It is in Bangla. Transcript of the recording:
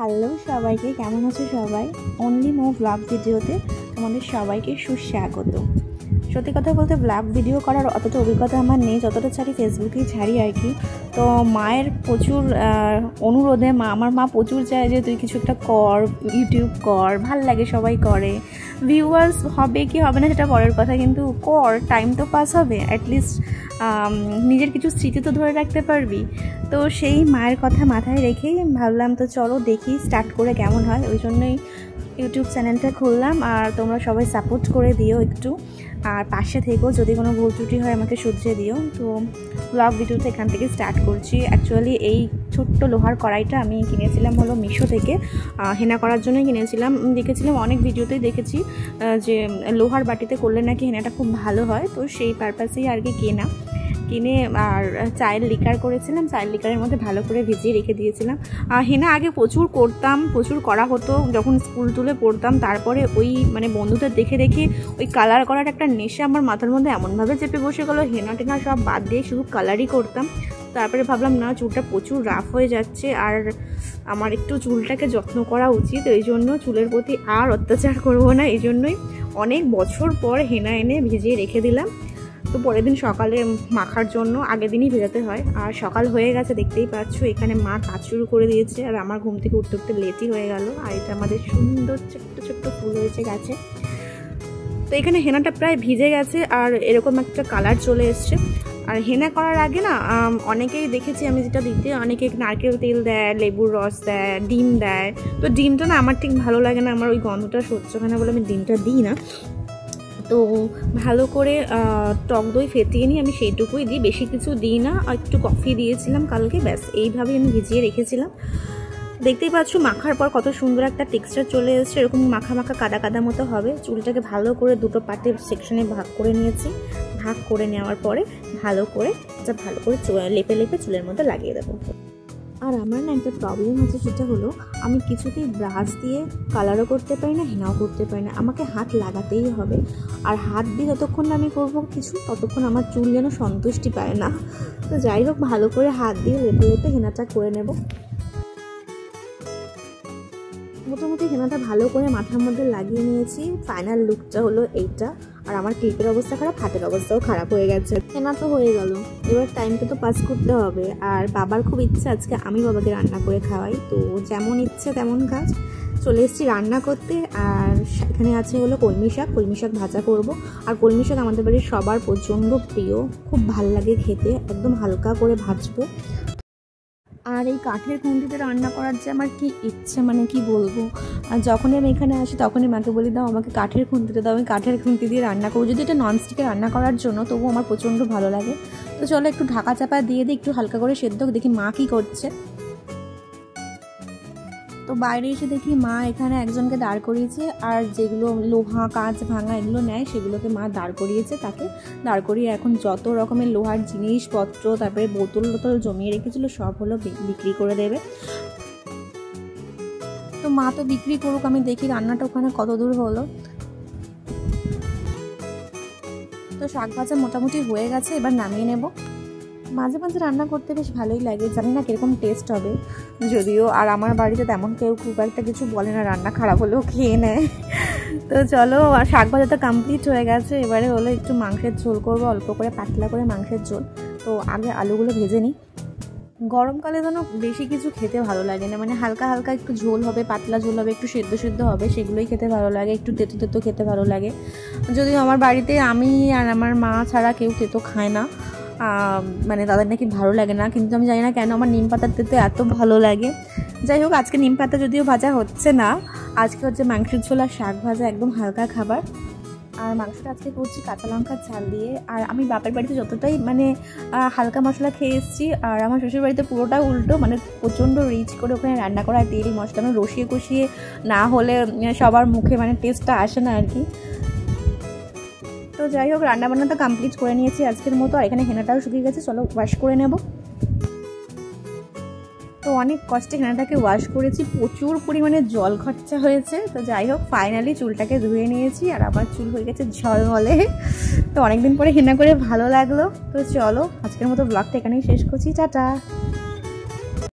হ্যালো সবাইকে, কেমন আছো সবাই? অনলি মো ব্লগ ভিডিওতে তোমাদের সবাইকে সুস্বাগত। সত্যি কথা বলতে ব্লগ ভিডিও করার অতটা অভিজ্ঞতা আমার নেই, যতটা ছাড়ি ফেসবুকেই ছাড়ি আর কি। তো মায়ের প্রচুর অনুরোধে আমার মা প্রচুর চায় যে তুই কিছু একটা কর, ইউটিউব কর, ভাল লাগে সবাই করে, ভিউয়ার্স হবে কি হবে না সেটা পরের কথা, কিন্তু কর, টাইম তো পাস হবে, অ্যাটলিস্ট নিজের কিছু স্মৃতি তো ধরে রাখতে পারবি। তো সেই মায়ের কথা মাথায় রেখেই ভাবলাম তো চলো দেখি স্টার্ট করে কেমন হয়। ওই জন্যই ইউটিউব চ্যানেলটা খুললাম। আর তোমরা সবাই সাপোর্ট করে দিও একটু, আর পাশে থেকেও যদি কোনো ভুল ত্রুটি হয় আমাকে শুধরে দিও। তো ব্লগ ভিডিওটা এখান থেকে স্টার্ট করছি। অ্যাকচুয়ালি এই ছোট্ট লোহার কড়াইটা আমি কিনেছিলাম হলো মিশো থেকে, হেনা করার জন্যই কিনেছিলাম। দেখেছিলাম অনেক ভিডিওতেই দেখেছি যে লোহার বাটিতে করলে নাকি হেনাটা খুব ভালো হয়, তো সেই পারপাসেই আর কি কিনে আর চায়ের লিকার করেছিলাম। চায়ের লিকারের মধ্যে ভালো করে ভিজিয়ে রেখে দিয়েছিলাম। হেনা আগে প্রচুর করতাম, প্রচুর করা হতো যখন স্কুল তুলে পড়তাম। তারপরে ওই মানে বন্ধুদের দেখে দেখে ওই কালার করার একটা নেশা আমার মাথার মধ্যে এমনভাবে চেপে বসে গেলো, হেনা টেনা সব বাদ দিয়ে শুধু কালারই করতাম। তারপরে ভাবলাম না, চুলটা প্রচুর রাফ হয়ে যাচ্ছে, আর আমার একটু চুলটাকে যত্ন করা উচিত। এই জন্য চুলের প্রতি আর অত্যাচার করবো না, এই জন্যই অনেক বছর পর হেনা এনে ভিজিয়ে রেখে দিলাম। তো পরের দিন সকালে মাখার জন্য আগের দিনই ভেজাতে হয়। আর সকাল হয়ে গেছে, দেখতেই পাচ্ছ এখানে মা কাজ শুরু করে দিয়েছে, আর আমার ঘুম থেকে উঠতে উঠতে লেটই হয়ে গেল। আর এটা আমাদের সুন্দর ছোট্ট ছোট্ট ফুল হয়েছে গাছে। তো এখানে হেনাটা প্রায় ভিজে গেছে, আর এরকম একটা কালার চলে এসছে। আর হেনা করার আগে না অনেকেই দেখেছি আমি যেটা দিতে, অনেকে নারকেল তেল দেয়, লেবুর রস দেয়, ডিম দেয়। তো ডিমটা না আমার ঠিক ভালো লাগে না, আমার ওই গন্ধটা সহ্য হয় না বলে আমি ডিমটা দিই না। তো ভালো করে টক দই ফেটিয়ে নিই, আমি সেইটুকুই দিই, বেশি কিছু দিই না। আর একটু কফি দিয়েছিলাম কালকে, ব্যাস এইভাবেই আমি ভিজিয়ে রেখেছিলাম। দেখতেই পাচ্ছ মাখার পর কত সুন্দর একটা টেক্সচার চলে এসেছে, এরকম মাখা মাখা কাদা কাদা মতো হবে। চুলটাকে ভালো করে দুটো পার্টের সেকশনে ভাগ করে নিয়েছি। ভাগ করে নেওয়ার পরে ভালো করে লেপে লেপে চুলের মধ্যে লাগিয়ে দেবো। আর আমার না একটা প্রবলেম হচ্ছে, সেটা হলো আমি কিছুতেই ব্রাশ দিয়ে কালারও করতে পারি না, হেনাও করতে পারি না, আমাকে হাত লাগাতেই হবে। আর হাত দিয়ে যতক্ষণ না আমি করবো কিছু, ততক্ষণ আমার চুল যেন সন্তুষ্টি পায় না। তো যাই হোক, ভালো করে হাত দিয়ে লেপে লেপে হেনাটা করে নেব। মোটামুটি হেনাটা ভালো করে মাথার মধ্যে লাগিয়ে নিয়েছি। ফাইনাল লুকটা হলো এইটা। আর আমার ক্লিপের অবস্থা খারাপ, হাতের অবস্থাও খারাপ হয়ে গেছে। হেনা তো হয়ে গেল, এবার টাইমটা তো পাস করতে হবে। আর বাবার খুব ইচ্ছা আজকে আমি বাবাকে রান্না করে খাওয়াই, তো যেমন ইচ্ছে তেমন কাজ। চলে এসেছি রান্না করতে। আর এখানে আছে হলো কলমি শাক ভাজা করব। আর কলমি শাক আমাদের বাড়ির সবার প্রচণ্ড প্রিয়, খুব ভাল লাগে খেতে, একদম হালকা করে ভাজবো। আর এই কাঠের খুন্তিতে রান্না করার যে আমার কি ইচ্ছে, মানে কি বলবো। আর যখনই আমি এখানে আসি তখনই মাকে বলি, দাও আমাকে কাঠের খুন্তিতে দাও, আমি কাঠের খুন্তি দিয়ে রান্না করবো। যদি এটা ননস্টিকে রান্না করার জন্য, তবুও আমার প্রচণ্ড ভালো লাগে। তো চলো একটু ঢাকা চাপা দিয়ে দিই, একটু হালকা করে সেদ্ধ, দেখি মা কী করছে। তো বাইরে এসে দেখি মা এখানে একজনকে দাঁড় করিয়েছে, আর যেগুলো লোহা কাঁচ ভাঙা এগুলো নেয় সেগুলোকে মা দাঁড় করিয়েছে। তাকে দাঁড় করিয়ে এখন যত রকমের লোহার জিনিসপত্র, তারপরে বোতল জমিয়ে রেখেছিল সব হলো বিক্রি করে দেবে। তো মা তো বিক্রি করুক, আমি দেখি রান্নাটা ওখানে কত দূর হলো। তো শাক ভাজা মোটামুটি হয়ে গেছে, এবার নামিয়ে নেব। মাঝে মাঝে রান্না করতে বেশ ভালোই লাগে, জানি না কীরকম টেস্ট হবে যদিও। আর আমার বাড়িতে তেমন কেউ খুব একটা কিছু বলে না, রান্না খারাপ হলেও খেয়ে নেয়। তো চলো, আর শাক ভাজাটা কমপ্লিট হয়ে গেছে। এবারে হলো একটু মাংসের ঝোল করবো, অল্প করে পাতলা করে মাংসের ঝোল। তো আগে আলুগুলো ভেজে নিই। গরমকালে যেন বেশি কিছু খেতে ভালো লাগে না, মানে হালকা হালকা একটু ঝোল হবে, পাতলা ঝোল হবে, একটু সেদ্ধ হবে, সেগুলোই খেতে ভালো লাগে। একটু তেতো খেতে ভালো লাগে। যদিও আমার বাড়িতে আমি আর আমার মা ছাড়া কেউ তেতো খায় না, মানে তাদের নাকি ভালো লাগে না, কিন্তু আমি জানি না কেন আমার নিম পাতার তেতো এত ভালো লাগে। যাই হোক, আজকে নিম পাতা যদিও ভাজা হচ্ছে না, আজকে হচ্ছে মাংসের ঝোল আর শাক ভাজা, একদম হালকা খাবার। আর মাংসটা আজকে করছি কাঁচা লঙ্কার ঝাল দিয়ে। আর আমি বাপের বাড়িতে যতটাই মানে হালকা মশলা খেয়ে এসেছি, আর আমার শ্বশুর বাড়িতে পুরোটা উল্টো, মানে প্রচণ্ড রিচ করে ওখানে রান্না করা হয়, তেল মশলা মানে রসিয়ে কষিয়ে না হলে সবার মুখে মানে টেস্টটা আসে না আর কি। তো যাই হোক, রান্নাবান্না তো কমপ্লিট করে নিয়েছি আজকের মতো। আর এখানে হেনাটাও শুকিয়ে গেছে, চলো ওয়াশ করে নেব। তো অনেক কষ্টে হেনাটাকে ওয়াশ করেছি, প্রচুর পরিমাণে জল খরচা হয়েছে। তো যাই হোক, ফাইনালি চুলটাকে ধুয়ে নিয়েছি, আর আবার চুল হয়ে গেছে ঝলমলে। তো অনেকদিন পরে হেনা করে ভালো লাগলো। তো চলো আজকের মতো ব্লগটা এখানেই শেষ করছি, টাটা।